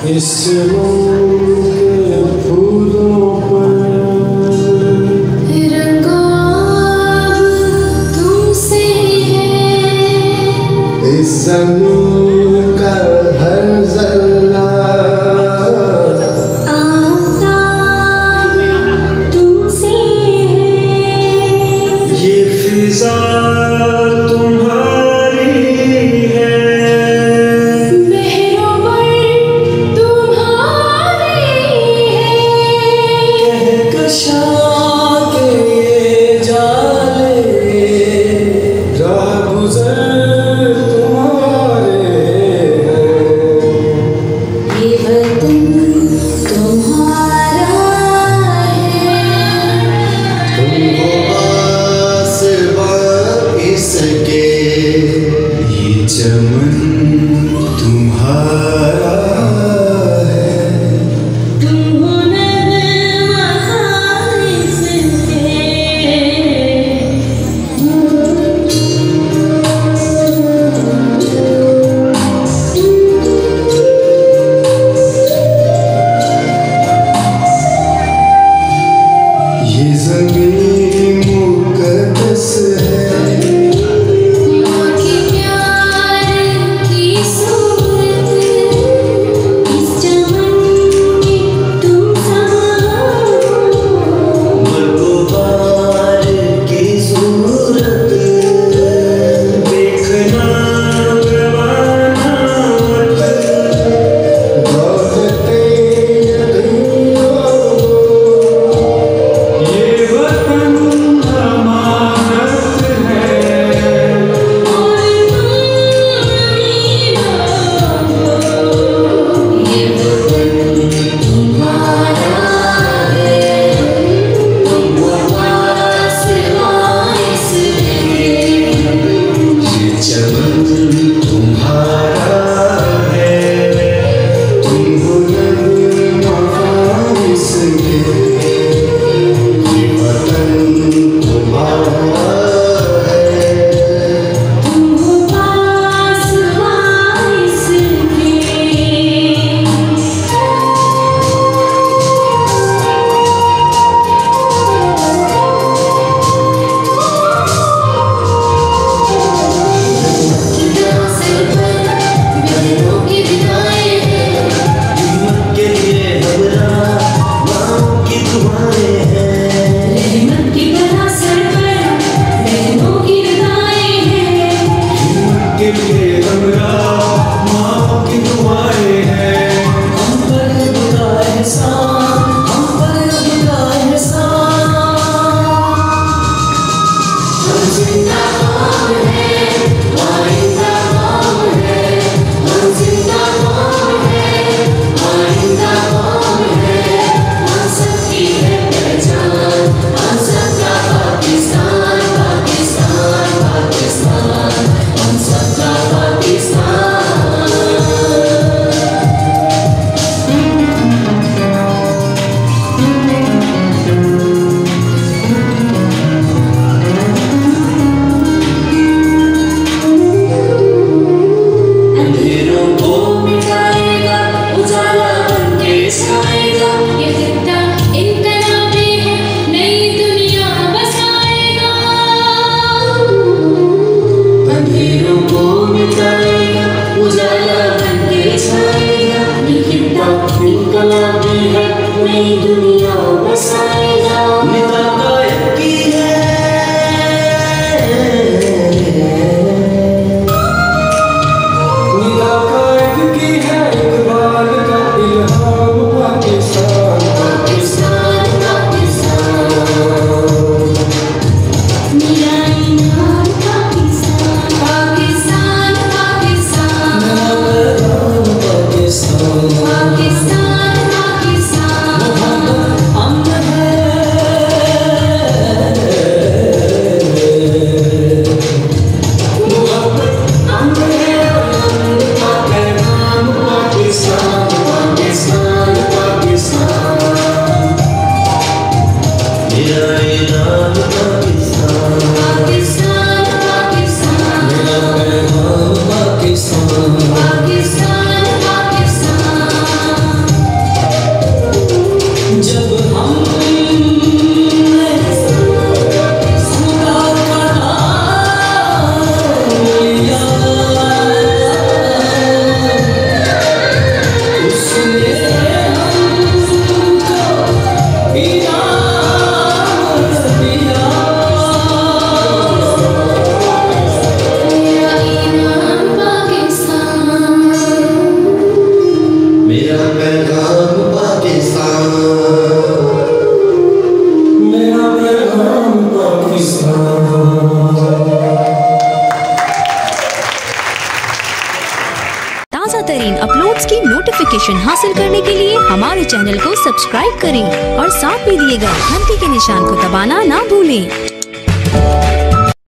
इस के फूलों पर रंगो तुमसे है, इस ज़मीन का हर ज़र्रा आसमान तुमसे है, ये फिज़ा चमन तुम्हारा है, तुम हो ये ज़मीन मुक़द्दस है, नई दुनिया बसाएगा। निदा कायद की है, निदा कायद की है, इकबाल का इल्हाम पाकिस्तान पाकिस्तान पाकिस्तान मेरा इनाम पाकिस्तान पाकिस्तान पाकिस्तान मेरा पैगाम पाकिस्तान पाकिस्तान पाकिस्तान नोटिफिकेशन हासिल करने के लिए हमारे चैनल को सब्सक्राइब करें और साथ में दिए गए घंटी के निशान को दबाना ना भूलें।